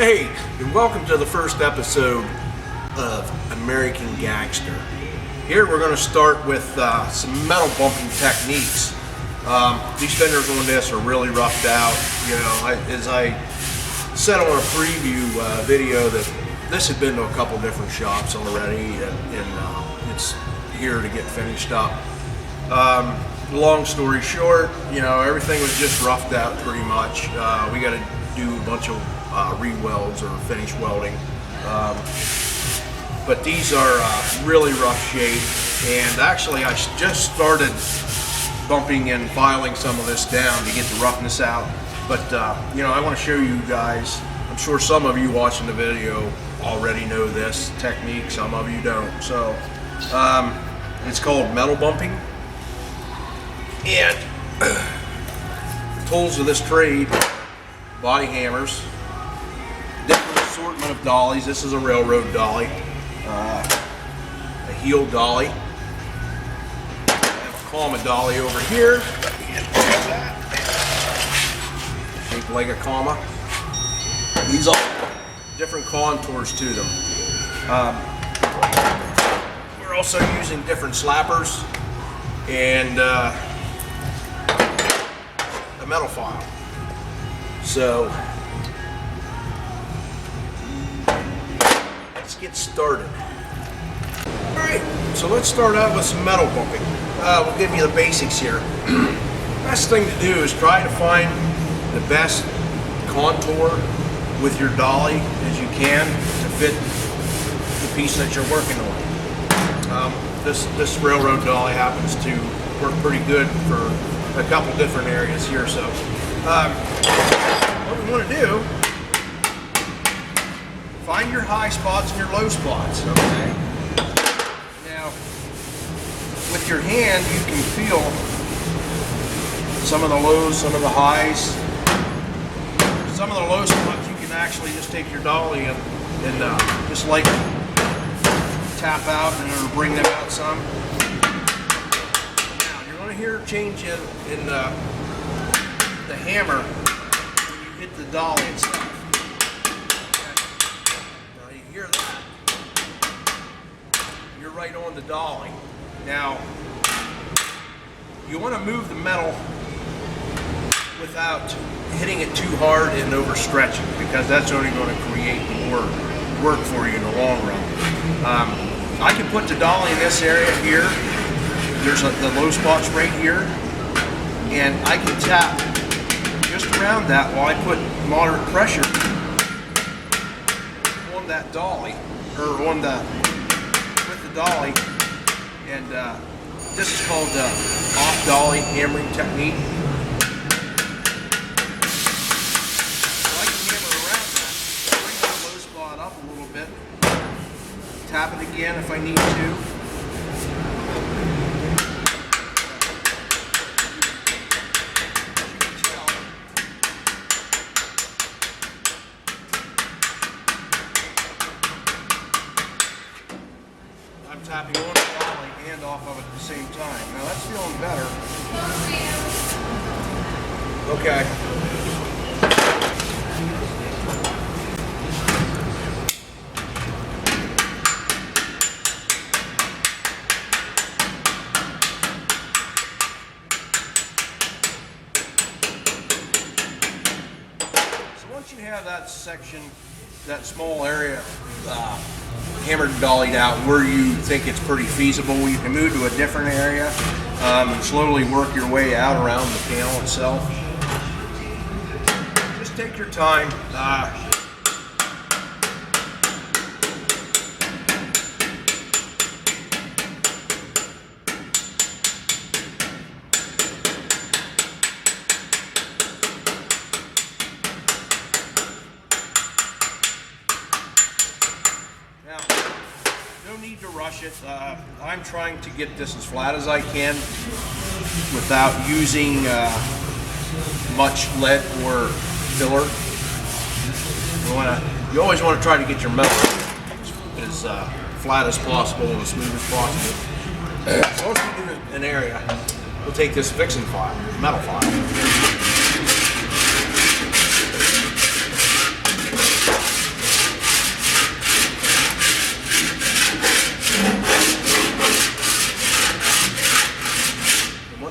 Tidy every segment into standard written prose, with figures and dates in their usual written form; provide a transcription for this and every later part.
Hey, and welcome to the first episode of American Gangster. Here we're going to start with some metal bumping techniques. These fenders on this are really roughed out. You know, as I said on a preview video, that this had been to a couple different shops already, and it's here to get finished up. Long story short, you know, everything was just roughed out pretty much. We got to do a bunch of re-welds or finish welding, but these are really rough shape. And actually, I just started bumping and filing some of this down to get the roughness out. But you know, I want to show you guys. I'm sure some of you watching the video already know this technique. Some of you don't. So it's called metal bumping. And tools of this trade: body hammers, different assortment of dollies. This is a railroad dolly, a heel dolly. I have a comma dolly over here. Let me get that. Shaped like a comma. These all different contours to them. We're also using different slappers and a metal file. So let's get started. Alright, so let's start out with some metal bumping. We'll give you the basics here. Best thing to do is try to find the best contour with your dolly as you can to fit the piece that you're working on. This railroad dolly happens to work pretty good for a couple different areas here. So what we want to do, find your high spots and your low spots. Okay. Now, with your hand, you can feel some of the lows, some of the highs. Some of the low spots, you can actually just take your dolly and just like tap out, and it'll bring them out some. Now, you're going to hear a change in the hammer when you hit the dolly itself. Now you hear that. You're right on the dolly. Now, you want to move the metal without hitting it too hard and overstretching, because that's only going to create more work for you in the long run. I can put the dolly in this area here. There's the low spots right here, and I can tap just around that while I put moderate pressure on that dolly, or on with the dolly. And this is called the off dolly hammering technique. So I can hammer around that, bring that low spot up a little bit, tap it again if I need to. I'm tapping on the dolly and off of it at the same time. Now that's feeling better. Okay. So once you have that section, that small area hammered and dollied out where you think it's pretty feasible, you can move to a different area and slowly work your way out around the panel itself. Just take your time. No need to rush it. I'm trying to get this as flat as I can without using much lead or filler. You always want to try to get your metal as flat as possible and as smooth as possible. So once we do an area, we'll take this fixing file, metal file.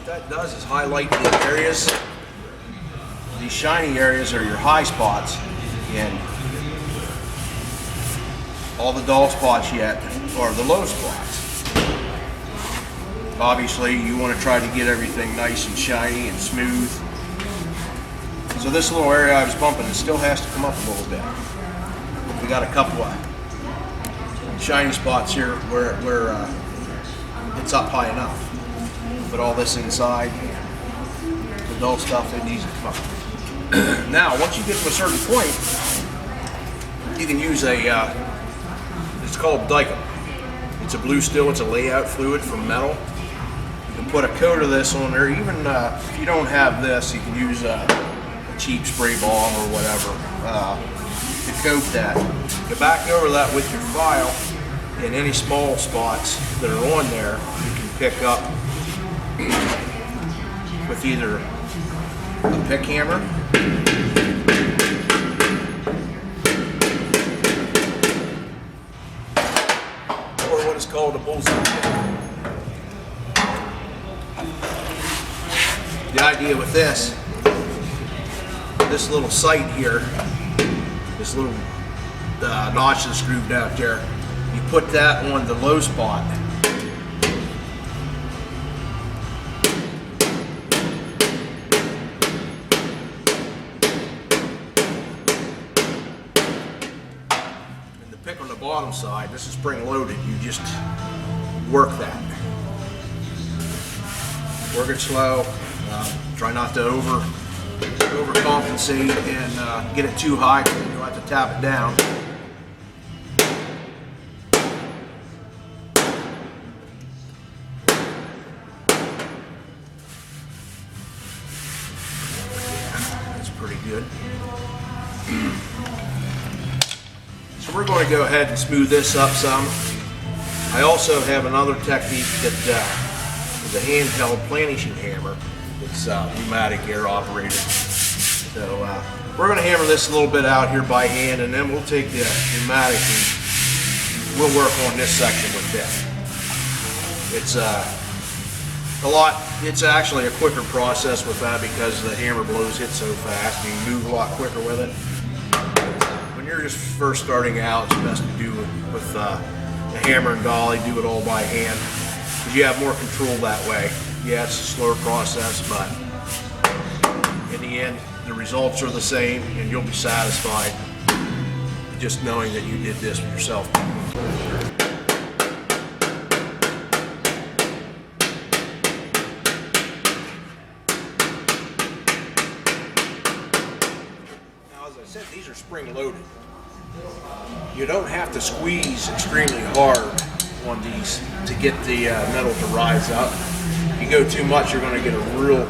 what that does is highlight the areas. These shiny areas are your high spots, and all the dull spots yet are the low spots. Obviously, you want to try to get everything nice and shiny and smooth. So this little area I was bumping, it still has to come up a little bit. We got a couple of shiny spots here where it's up high enough. Put all this inside, the dull stuff, it needs to come up. Now, once you get to a certain point, you can use it's called Dykem. It's a blue steel, it's a layout fluid from metal. You can put a coat of this on there. Even if you don't have this, you can use a cheap spray balm or whatever to coat that. Go back over that with your file, and any small spots that are on there, you can pick up with either a pick hammer or what is called a bullseye pick. The idea with this little sight here, this little notch that's screwed out there, you put that on the low spot. And the pick on the bottom side, this is spring loaded, you just work that. Work it slow, try not to overcompensate and get it too high, you'll have to tap it down. That's pretty good. So we're going to go ahead and smooth this up some. I also have another technique that is a handheld planishing hammer. It's pneumatic, air operated. So we're going to hammer this a little bit out here by hand, and then we'll take the pneumatic and we'll work on this section with that. It's it's actually a quicker process with that because the hammer blows hit so fast. You can move a lot quicker with it. When you're just first starting out, it's best to do it with the hammer and dolly, do it all by hand, because you have more control that way. Yeah, it's a slower process, but in the end, the results are the same, and you'll be satisfied just knowing that you did this yourself. Now, as I said, these are spring loaded. You don't have to squeeze extremely hard on these to get the metal to rise up. If you go too much, you're going to get a real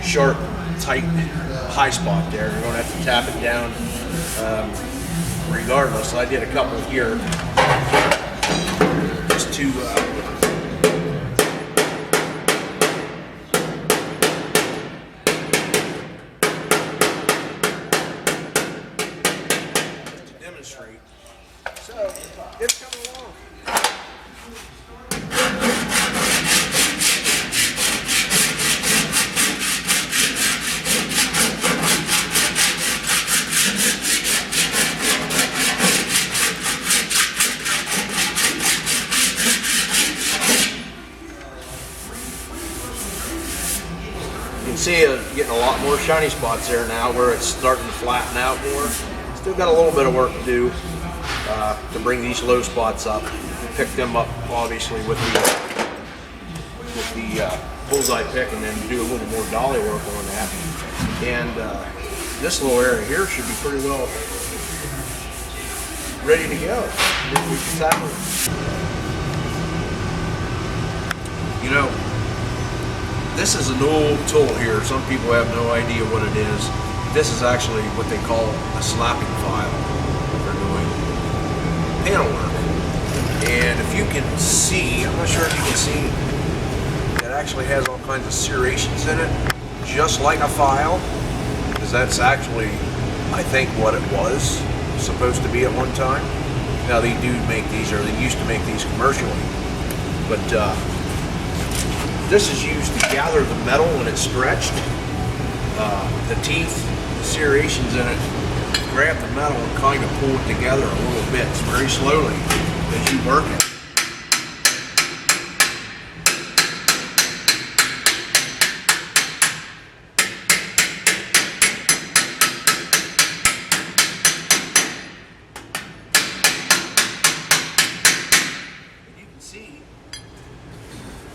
sharp, tight high spot there. You're going to have to tap it down regardless. I did a couple here just to demonstrate. So it's coming along. You can see it getting a lot more shiny spots there now where it's starting to flatten out more. Still got a little bit of work to do to bring these low spots up. We pick them up obviously with the bullseye pick, and then do a little more dolly work on that. And this little area here should be pretty well ready to go. We can tackle it. You know, this is an old tool here. Some people have no idea what it is. This is actually what they call a slapping file for doing panel work. And if you can see, I'm not sure if you can see, it actually has all kinds of serrations in it, just like a file, because that's actually, I think, what it was supposed to be at one time. Now they do make these, or they used to make these commercially, but This is used to gather the metal when it's stretched. The teeth, the serrations in it, grab the metal and kind of pull it together a little bit, very slowly as you work it.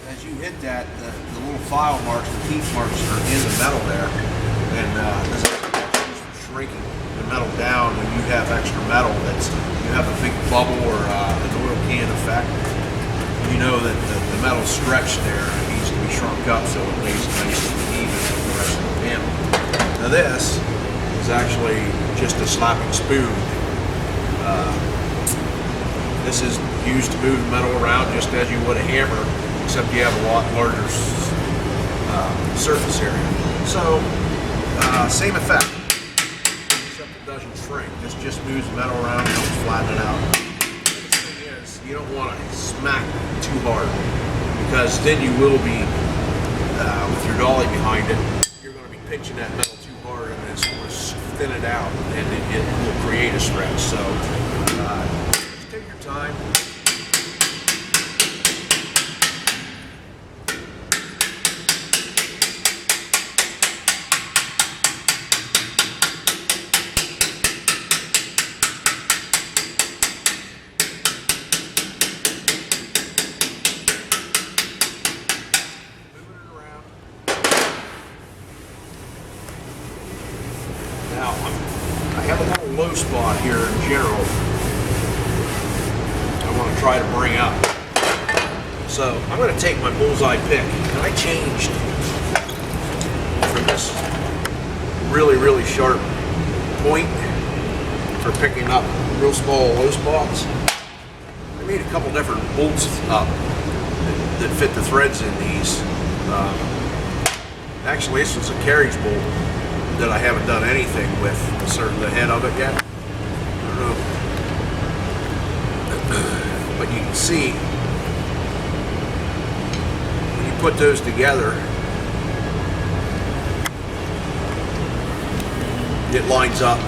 As you hit that, the little file marks, the teeth marks are in the metal there, and this is for shrinking the metal down when you have extra metal you have a big bubble or an oil can effect. You know that the metal's stretched there and it needs to be shrunk up so it lays nice and even with the rest of the panel. Now this is actually just a slapping spoon. This is used to move the metal around just as you would a hammer, except you have a lot larger surface area. So, same effect, except it doesn't shrink. This just moves the metal around and helps flatten it out. The thing is, you don't want to smack too hard, because then you will be, with your dolly behind it, you're going to be pinching that metal too hard and it's going to thin it out and it will create a stretch. So, just take your time. Now, I have a little low spot here in general I want to try to bring up. So I'm going to take my bullseye pick, and I changed from this really sharp point for picking up real small low spots. I made a couple different bolts up that fit the threads in these. Actually, this was a carriage bolt that I haven't done anything with the head of it yet. I don't know. But you can see when you put those together, it lines up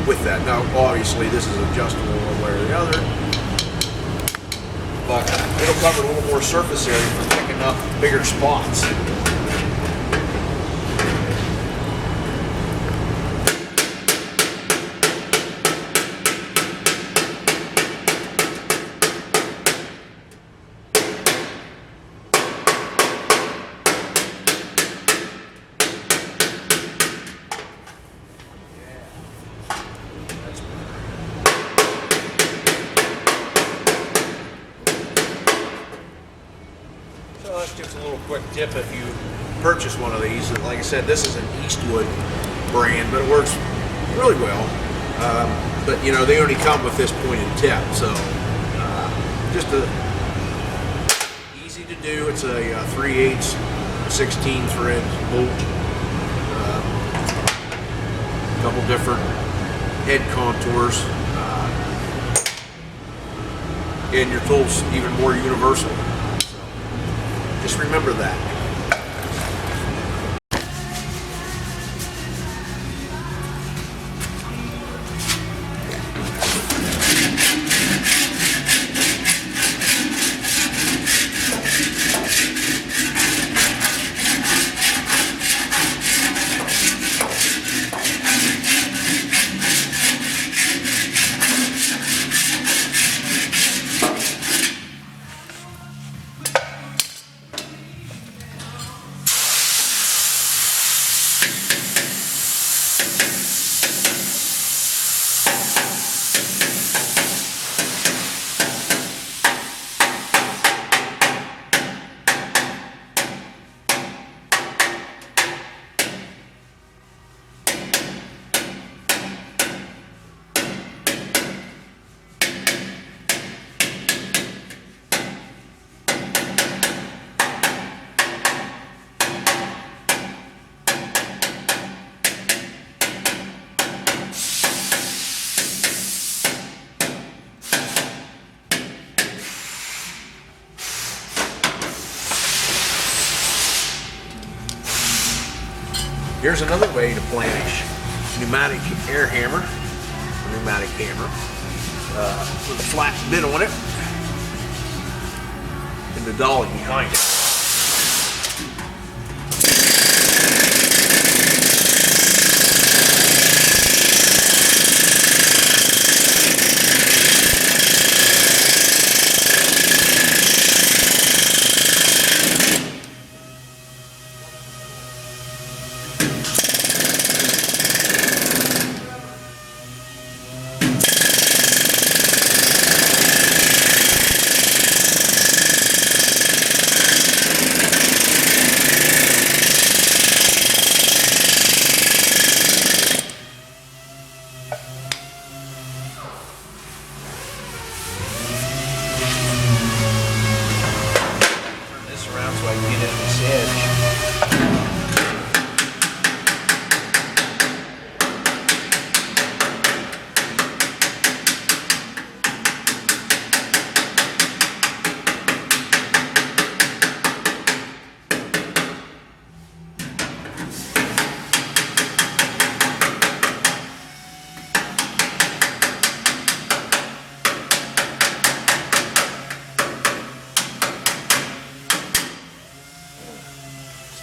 with that. Now, obviously, this is adjustable one way or the other, but it'll cover a little more surface area for picking up bigger spots. So that's just a little quick tip if you purchase one of these. Like I said, this is an Eastwood brand, but it works really well. But you know, they only come with this pointed tip, so just easy to do. It's a 3/8 16 thread bolt. A couple different head contours, and your tool's even more universal. Just remember that. Here's another way to planish. Pneumatic air hammer, pneumatic hammer, with a flat bit on it, and the dolly behind it. So I can get at this edge.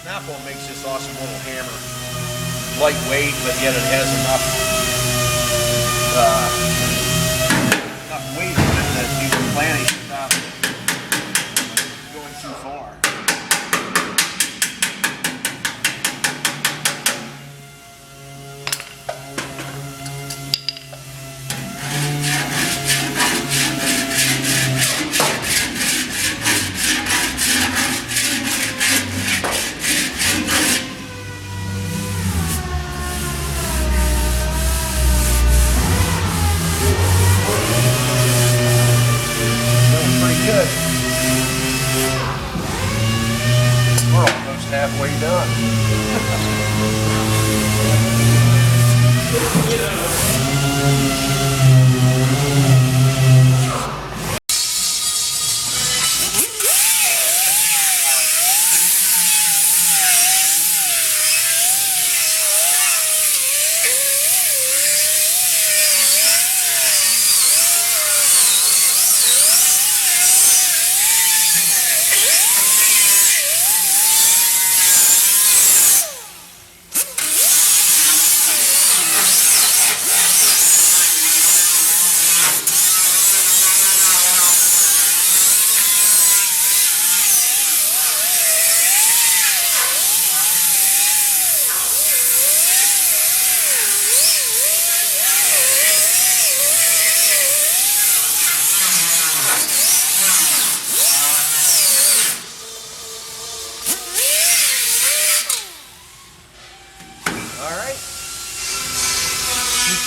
Snap-on makes this awesome little hammer. Lightweight, but yet it has enough weight on it that you can planish without going too far. Good. We're almost halfway done.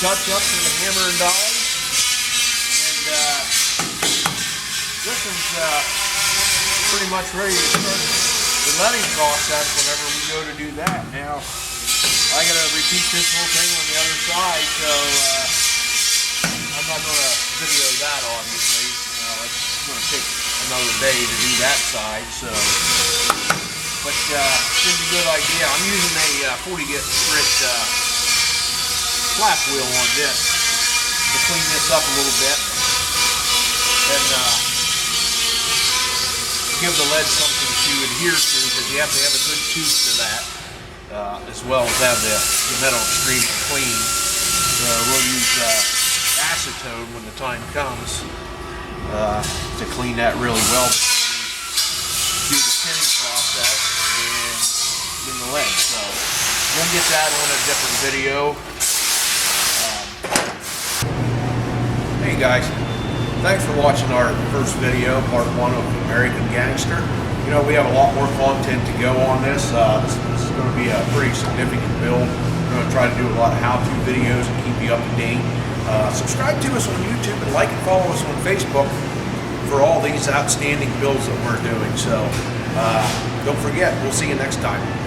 Touch-ups with the hammer and dolly, and this is pretty much ready to start the letting process whenever we go to do that. Now, I got to repeat this whole thing on the other side, so I'm not going to video that, obviously. It's going to take another day to do that side, so. But this is a good idea. I'm using a 40 grit flap wheel on this to clean this up a little bit and give the lead something to adhere to, because you have to have a good tooth to that, as well as have the metal extremely clean. We'll use acetone when the time comes to clean that really well before we do the tinning process and in the lead. So we'll get that on a different video. Hey guys, thanks for watching our first video, part 1 of American Gangster. You know, we have a lot more content to go on this. This is going to be a pretty significant build. We're going to try to do a lot of how-to videos and keep you up to date. Subscribe to us on YouTube and like and follow us on Facebook for all these outstanding builds that we're doing. So don't forget, we'll see you next time.